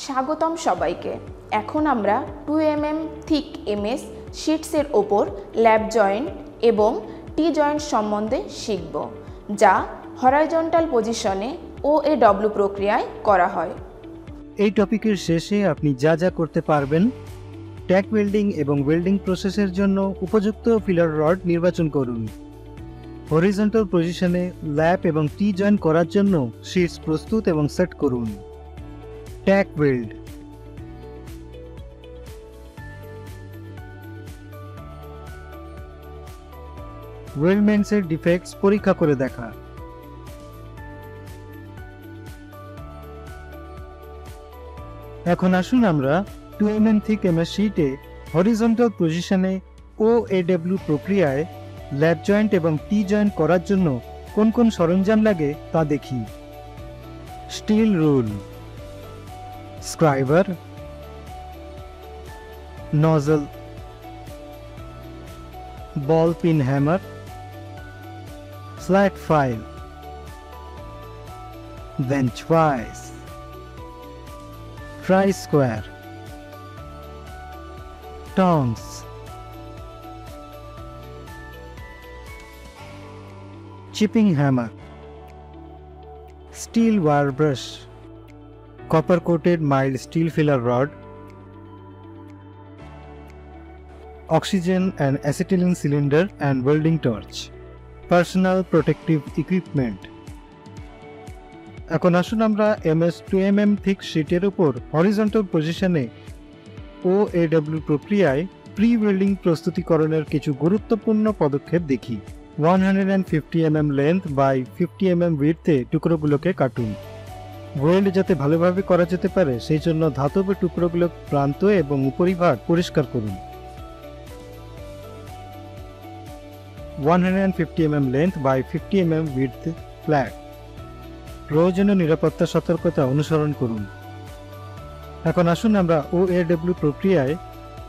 স্বাগতম সবাইকে। এখন আমরা 2mm থিক এমএস শিটসের ওপর ল্যাপ জয়েন্ট এবং টি জয়েন্ট সম্বন্ধে শিখব, যা হরাইজন্টাল পজিশনে OAW প্রক্রিয়ায় করা হয়। এই টপিকের শেষে আপনি যা যা করতে পারবেন: ট্যাক ওয়েল্ডিং এবং ওয়েল্ডিং প্রসেসের জন্য উপযুক্ত ফিলার রড নির্বাচন করুন, হরিজন্টাল পজিশনে ল্যাপ এবং টি জয়েন্ট করার জন্য শিটস প্রস্তুত এবং সেট করুন। ট্যাক ওয়েল্ড। ওয়েল্ডমেন্টসের ডিফেক্টস পরীক্ষা করে দেখা। এখন আসুন আমরা 2mm থিক এমএস শীটে হরিজন্টাল পজিশনে OAW প্রক্রিয়ায় ল্যাপ জয়েন্ট এবং টি জয়েন্ট করার জন্য কোন কোন সরঞ্জাম লাগে তা দেখি। Steel rule, scriber, nozzle, ball peen hammer, flat file, bench vice, try square, tongs, chipping hammer, steel wire brush, copper coated mild steel filler rod, oxygen and acetylene cylinder and welding torch, personal protective equipment. এখন আসুন আমরা MS 2mm thick শীটের উপর horizontal পজিশনে OAW প্রক্রিয়ায় pre welding প্রস্তুতিকরণের কিছু গুরুত্বপূর্ণ পদক্ষেপ দেখি। 150mm লেন্থ বাই 50mm উইডথে টুকরোগুলোকে কাটুন। ওয়েল্ড যাতে ভালোভাবে করা যেতে পারে সেই জন্য ধাতব টুকরোগুলোর প্রান্ত এবং উপরিভাগ পরিষ্কার করুন। 150mm length by 50mm width flat. প্রয়োজনীয় নিরাপত্তা সতর্কতা অনুসরণ করুন। এখন আসুন আমরা OAW প্রক্রিয়ায়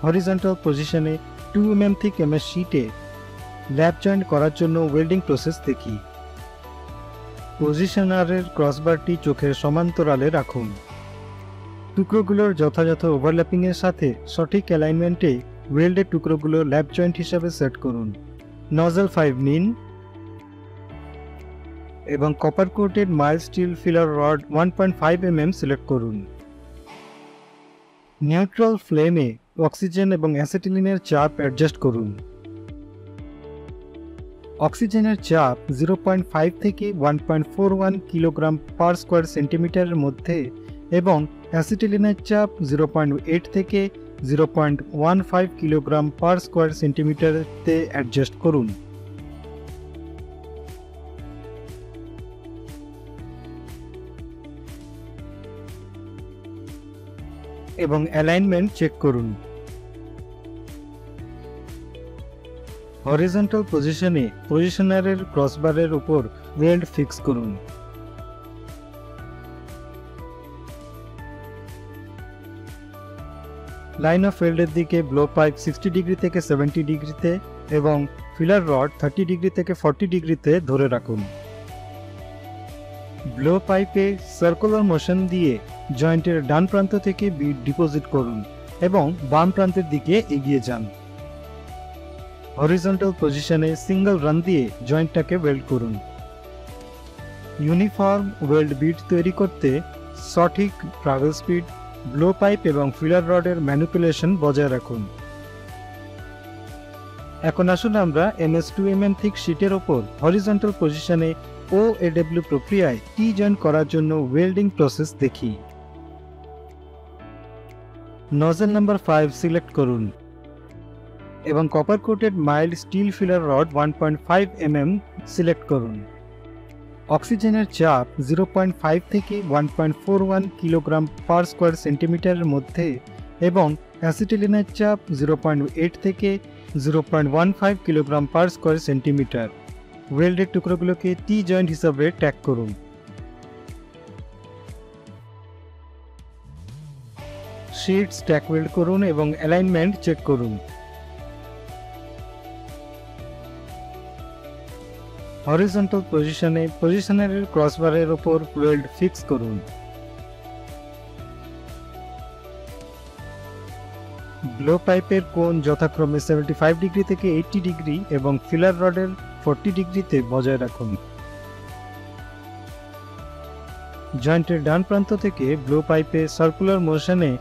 হরিজন্টাল পজিশনে 2mm থিক এমএস শীটে ল্যাপ জয়েন্ট করার জন্য ওয়েল্ডিং প্রসেস দেখি। পজিশনারের ক্রসবারটি চোখের সমান্তরালে রাখুন। টুকরোগুলোর যথাযথ ওভারল্যাপিংয়ের সাথে সঠিক অ্যালাইনমেন্টে ওয়েল্ডের টুকরোগুলো ল্যাপ জয়েন্ট হিসাবে সেট করুন। নজল 5 নিন এবং copper coated mild steel filler rod 1.5mm select করুন। নিউট্রাল ফ্লেমে অক্সিজেন এবং অ্যাসিটিলিনের চাপ অ্যাডজাস্ট করুন। অক্সিজেনের চাপ 0.5 থেকে 1.41 কিলোগ্রাম পার স্কোয়ার সেন্টিমিটারের মধ্যে এবং অ্যাসিটিলিনের চাপ 0.8 থেকে 0.15 কিলোগ্রাম পার স্কোয়ার সেন্টিমিটারতে অ্যাডজাস্ট করুন। এবং অ্যালাইনমেন্ট চেক করুন। হরিজন্টাল পজিশনে পজিশনারের ক্রসবারের উপর ওয়েল্ড ফিক্স করুন। লাইন অফ ওয়েল্ডের দিকে ব্লো পাইপ 60 ডিগ্রি থেকে 70 ডিগ্রিতে এবং ফিলার রড 30 ডিগ্রি থেকে 40 ডিগ্রিতে ধরে রাখুন। ব্লো পাইপে সার্কুলার মোশন দিয়ে জয়েন্টের ডান প্রান্ত থেকে বিট ডিপোজিট করুন এবং বাম প্রান্তের দিকে এগিয়ে যান। হরিজন্টাল পজিশনে সিঙ্গেল রান দিয়ে জয়েন্টটাকে ওয়েল্ড করুন। ইউনিফর্ম ওয়েল্ড বিট তৈরি করতে সঠিক ট্রাভেল স্পিড, ব্লো পাইপ এবং ফিলার রডের ম্যানিপুলেশন বজায় রাখুন। এখন আসুন আমরা MS 2mm থিক শীটের ওপর হরিজন্টাল পজিশনে OAW প্রক্রিয়ায় টি জয়েন্ট করার জন্য ওয়েল্ডিং প্রসেস দেখি। নজল নাম্বার 5 সিলেক্ট করুন এবং copper coated mild steel filler rod 1.5mm select করুন। অক্সিজেনের চাপ 0.5 থেকে 1.41 কিলোগ্রাম পার স্কোয়ার সেন্টিমিটারের মধ্যে এবং অ্যাসিটিলিনের চাপ 0.8 থেকে 0.15 কিলোগ্রাম পার স্কোয়ার সেন্টিমিটার। ওয়েল্ডের টুকরোগুলোকে টি জয়েন্ট হিসাবে ট্যাগ করুন। শিটস ট্যাক ওয়েল্ড করুন এবং অ্যালাইনমেন্ট চেক করুন। হরিজন্টাল পজিশনে পজিশনারের ক্রসবারের উপর ওয়েল্ড ফিক্স করুন। ব্লো পাইপের কোণ যথাক্রমে 75 ডিগ্রি থেকে 80 ডিগ্রি এবং ফিলার রডের 40 ডিগ্রিতে বজায় রাখুন। জয়েন্টের ডান প্রান্ত থেকে ব্লো পাইপে সার্কুলার মোশনে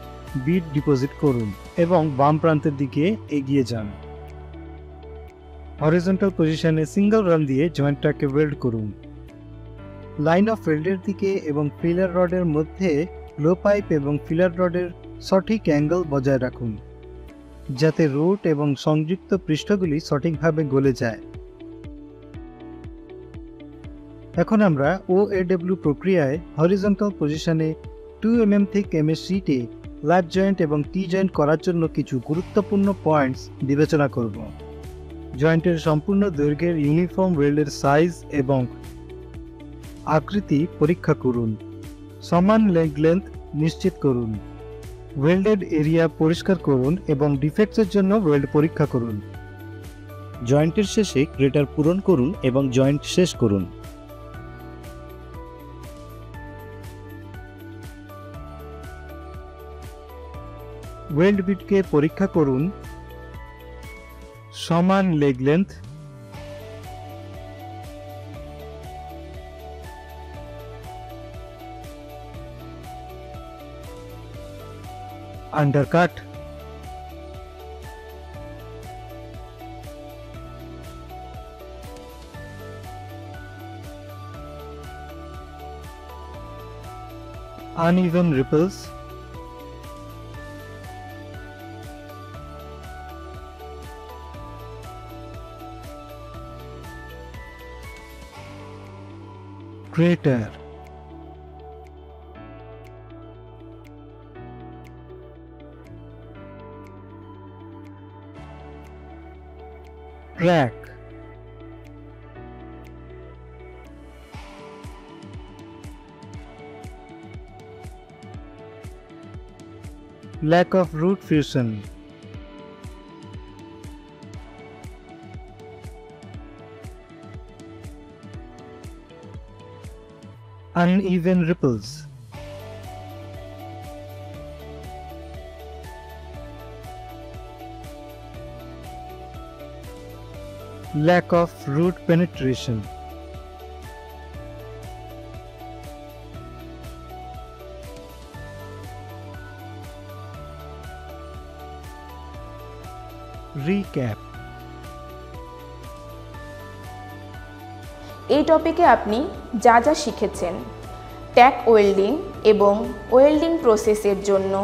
বিট ডিপোজিট করুন এবং বাম প্রান্তের দিকে এগিয়ে যান। হরিজন্টাল পজিশনে সিঙ্গেল রান দিয়ে জয়েন্টটাকে ওয়েল্ড করুন। লাইন অফ ওয়েল্ডের দিকে এবং ফিলার রডের মধ্যে ব্লো পাইপ এবং ফিলার রডের সঠিক অ্যাঙ্গেল বজায় রাখুন, যাতে রুট এবং সংযুক্ত পৃষ্ঠগুলি সঠিকভাবে গলে যায়। এখন আমরা OAW প্রক্রিয়ায় হরিজন্টাল পজিশনে 2 mm থিক এমএস শীটে ল্যাপ জয়েন্ট এবং টি জয়েন্ট করার জন্য কিছু গুরুত্বপূর্ণ পয়েন্টস বিবেচনা করব। জয়েন্টের সম্পূর্ণ দৈর্ঘ্যের ইউনিফর্ম ওয়েল্ডের সাইজ এবং আকৃতি পরীক্ষা করুন। সমান লেগ লেন্থ নিশ্চিত করুন। ওয়েল্ডেড এরিয়া পরিষ্কার করুন এবং ডিফেক্টসের জন্য ওয়েল্ড পরীক্ষা করুন। জয়েন্টের শেষে ক্রেটার পূরণ করুন এবং জয়েন্ট শেষ করুন। ওয়েল্ড বিটকে পরীক্ষা করুন। সমান leg length, undercut, uneven ripples, crater, crack, lack of root fusion, uneven ripples, lack of root penetration, recap। এই টপিকে আপনি যা যা শিখেছেন, ট্যাক ওয়েল্ডিং এবং ওয়েল্ডিং প্রসেসের জন্য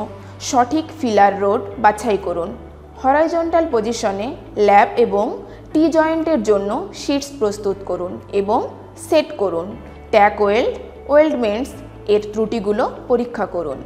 সঠিক ফিলার রড বাছাই করুন। হরাইজন্টাল পজিশনে ল্যাপ এবং টি জয়েন্টের জন্য শিটস প্রস্তুত করুন এবং সেট করুন। ট্যাক ওয়েল্ডমেন্টস এর ত্রুটিগুলো পরীক্ষা করুন।